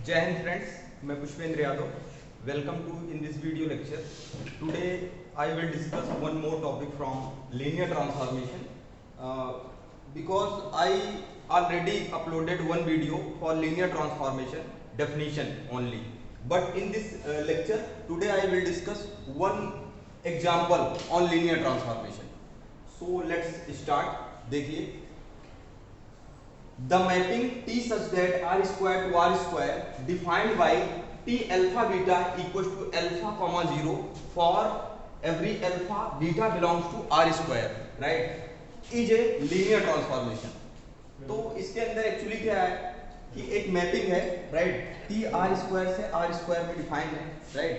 जय हिंद फ्रेंड्स, मैं Pushpendra Yadav. Welcome to in this video lecture. Today I will discuss one more topic from linear transformation because I already uploaded one video for linear transformation definition only. But in this lecture today I will discuss one example on linear transformation. So let's start. देखिए, the mapping T such that R square to R square defined by T alpha beta equals to alpha comma 0 for every alpha beta belongs to R square, right, is a linear transformation. तो इसके अंदर actually क्या है कि एक mapping है, right. T R square से are square में डिफाइन है, राइट.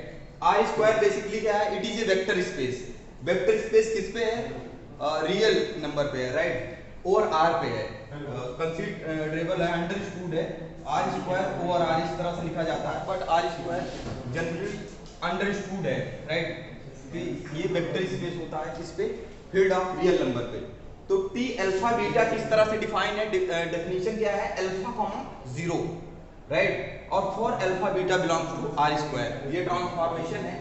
आर स्क्वायर बेसिकली क्या है, it is a vector space. Vector space किस पे है, रियल नंबर पे है, राइट, और आर पे है. कंसीडरेबल है, अंडरस्टूड है. आर स्क्वायर ओवर आर इस तरह से लिखा जाता है, but R square generally understood है, राइट, कि ये वेक्टर स्पेस होता है इस पे फील्ड ऑफ रियल नंबर पे. तो टी अल्फा बीटा किस तरह से डिफाइन है, डेफिनेशन क्या है, अल्फा कॉमा 0, राइट, और for alpha beta belongs to R square. ये ट्रांसफॉर्मेशन है.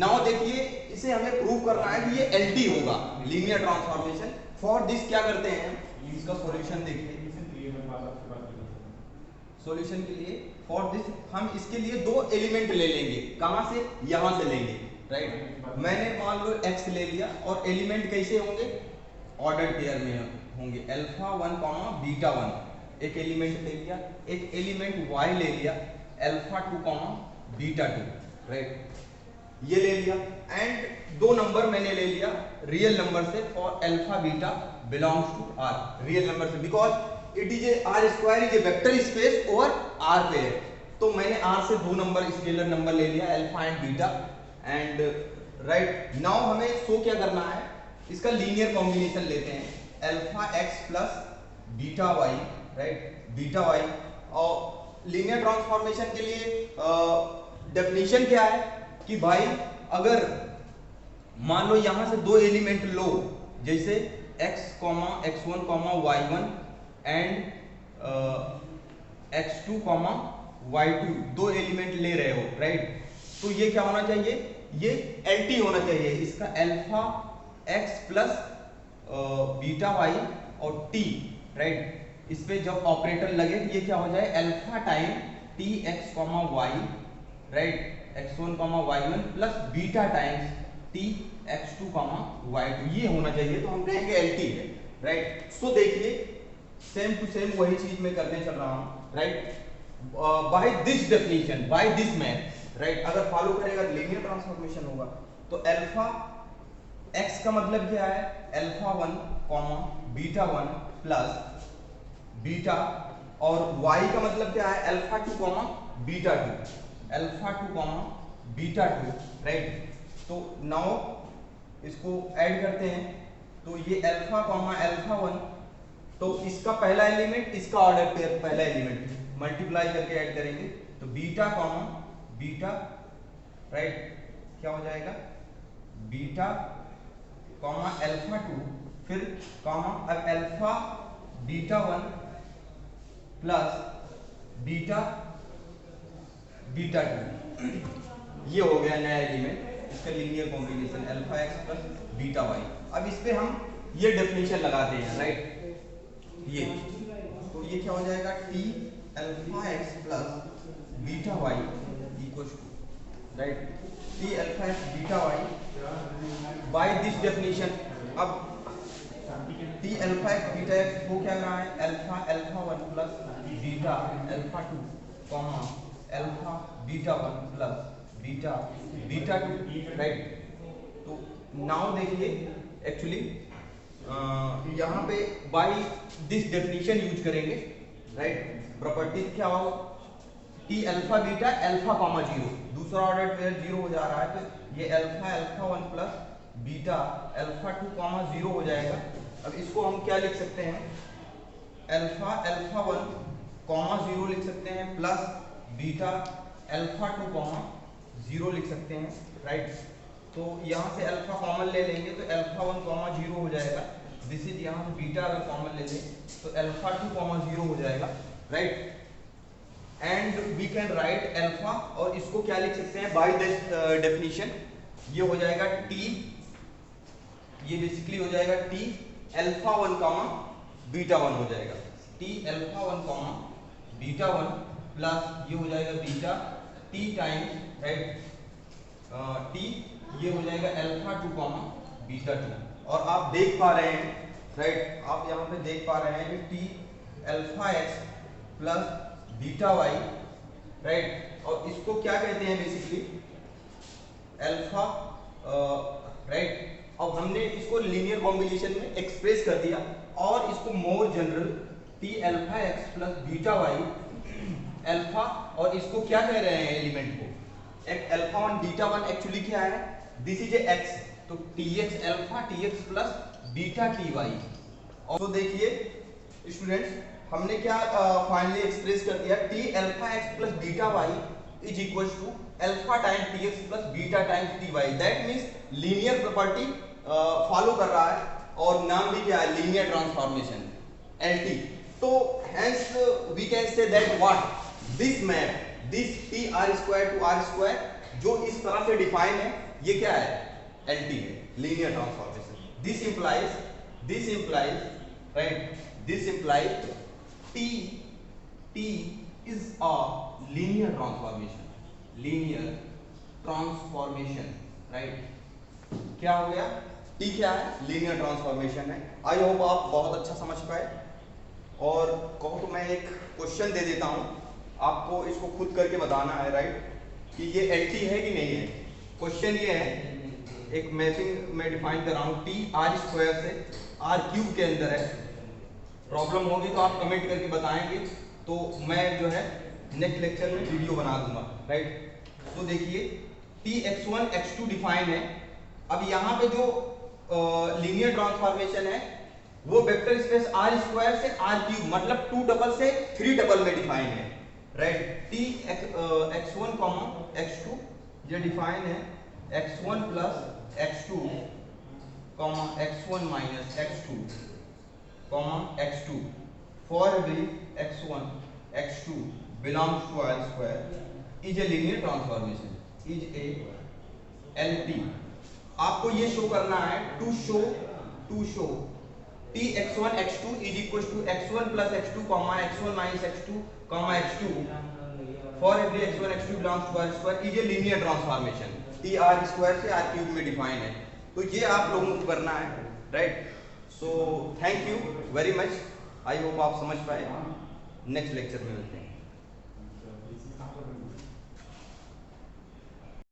नाउ देखिए, इसे हमें प्रूव करना है कि ये एलटी होगा, लीनियर ट्रांसफॉर्मेशन. फॉर दिस क्या करते हैं, इसका सॉल्यूशन देखिए. सॉल्यूशन के लिए फॉर दिस हम इसके लिए दो एलिमेंट ले लेंगे. कहां से, यहां से लेंगे, राइट. मैंने मान लो x ले लिया और एलिमेंट कैसे होंगे, ऑर्डर पेयर में होंगे. अल्फा 1 कॉमा बीटा 1 एक एलिमेंट ले लिया, एक एलिमेंट y ले लिया अल्फा 2 कॉमा बीटा 2, राइट, ये ले लिया. एंड दो नंबर मैंने ले लिया रियल नंबर से for alpha beta belongs to R. Real number से because it is a R square is a vector space और आर पे है. तो मैंने आर से दो नंबर स्केलर नंबर ले लिया alpha and beta. And right now हमें शो क्या करना है, इसका लीनियर कॉम्बिनेशन लेते हैं. Alpha X plus beta Y, right, beta Y. और लीनियर ट्रांसफॉर्मेशन के लिए डेफिनेशन क्या है कि भाई अगर मान लो यहां से दो एलिमेंट लो, जैसे x x1 y1 and x2 y2 दो एलिमेंट ले रहे हो, राइट. तो ये क्या होना चाहिए, ये LT होना चाहिए. इसका alpha x plus beta Y और t, राइट, इस पे जब ऑपरेटर लगे तो ये क्या हो जाए, alpha time T X Y, right, x1 y1 plus beta times T x2 y2. ये होना चाहिए, तो हम कहेंगे LT है, राइट. सो देखिए, सेम टू सेम वही चीज मैं करने चल रहा हूं, right. By this definition, by this math, right, अगर फॉलो करेगा लीनियर ट्रांसफॉर्मेशन होगा. तो अल्फा x का मतलब क्या है, alpha 1 comma beta 1 plus beta, और y का मतलब क्या है, alpha 2 comma beta 2, alpha 2 comma beta 2, right. तो नाउ इसको ऐड करते हैं. तो ये अल्फा कॉमा अल्फा 1, तो इसका पहला एलिमेंट, इसका ऑर्डर पेयर पहला एलिमेंट मल्टीप्लाई करके ऐड करेंगे. तो बीटा कॉमा बीटा, राइट, क्या हो जाएगा, बीटा कॉमा अल्फा 2, फिर कॉमा अब alpha beta 1 plus beta beta 2. ये हो गया नया एलिमेंट, इसका linear combination alpha X plus beta Y. अब इस पे हम ये डेफिनेशन लगाते हैं, राइट, ये. तो ये क्या हो जाएगा, T alpha X plus beta Y equals to, right, T alpha X beta Y by this definition. अब T alpha X beta X वो क्या रहा है, alpha 1 plus beta alpha 2 comma alpha beta 1 plus beta beta 2, right. तो now देखिए, actually यहाँ पे by this definition use करेंगे, राइट. प्रॉपर्टीज क्या हो, T alpha beta alpha comma 0, दूसरा ऑर्डर पेयर 0 हो जा रहा है, तो ये alpha 1 plus beta alpha 2 comma 0 हो जाएगा. अब इसको हम क्या लिख सकते हैं, अल्फा 1 कॉमा 0 लिख सकते हैं प्लस बीटा अल्फा 2 कॉमा 0 लिख सकते हैं, राइट. तो यहाँ से अल्फा कॉमन ले लेंगे तो अल्फा 1 कॉमा 0 हो जाएगा. दिस इज, यहाँ से बीटा अगर कॉमन ले लें तो अल्फा 2 कॉमा 0 हो जाएगा, right. And we can write alpha, और इसको क्या लिख सकते हैं बाय दिस डेफिनेशन, ये हो जाएगा टी, ये बेसिकली हो जाएगा टी अल्फा 1 कॉमा बीटा 1 हो जाएगा, T alpha 1 comma beta 1 plus ये हो जाएगा beta T times right T, ये हो जाएगा अल्फा 2 कॉमा बीटा 2। और आप देख पा रहे हैं राइट, आप यहाँ पे देख पा रहे हैं कि T alpha X plus beta Y right, और इसको क्या कहते हैं बेसिकली अल्फा राइट। अब हमने इसको लीनियर कॉम्बिनेशन में एक्सप्रेस कर दिया, और इसको more general T alpha X plus beta Y alpha, और इसको क्या कह रहे हैं एलिमेंट को, एक अल्फा 1 बीटा 1 एक्चुअली क्या है, दिस इज ए एक्स, तो T X alpha T X plus beta T Y. और तो देखिए स्टूडेंट्स, हमने क्या फाइनली एक्सप्रेस कर दिया, T alpha X plus beta Y is equal to alpha time T X plus beta times T Y. That means linear property follow कर रहा है, और नाम भी क्या है, लीनियर ट्रांसफॉर्मेशन एलटी। तो hence we can say that what this map, this T R square to R square जो इस तरह से डिफाइन है, ये क्या है, एलटी है, linear transformation. This implies right, this implies t is a linear transformation right। क्या हो गया, t क्या है, लीनियर ट्रांसफॉर्मेशन है। आई होप आप बहुत अच्छा समझ पाए, और कहो तो मैं एक क्वेश्चन दे देता हूं आपको, इसको खुद करके बताना है राइट, कि ये एलटी है कि नहीं है। क्वेश्चन ये है, एक मैपिंग में डिफाइन कर रहा हूं, टी आर स्क्वायर से आर क्यूब के अंदर है। प्रॉब्लम होगी तो आप कमेंट करके बताएंगे, तो मैं जो है नेक्स्ट लेक्चर में वीडियो बना दूंगा राइट। तो देखिए टी x1 x2 डिफाइन है। अब यहाँ पे जो लीनियर ट्रांसफॉर्मेशन है वो वेक्टर स्पेस आर स्क्वायर से आर क्यूब, मतलब 2 टपल से 3 टपल में डिफाइन है right. T x1 comma x2 ये डिफाइन है x1 plus x2 comma x1 minus x2 comma x2 for every x1 x2 belongs to R square is a linear transformation, is a LT। आपको ये show करना है, to show t x1 x2 is equals to x1 plus x2 comma x1 minus x2 comma x2 for every x1 x2 belongs to R square is a linear transformation। t r square से r cube में define है, तो ये आप लोगों को करना है right. So thank you very much, I hope आप समझ पाए। नेक्स्ट लेक्चर में मिलते हैं।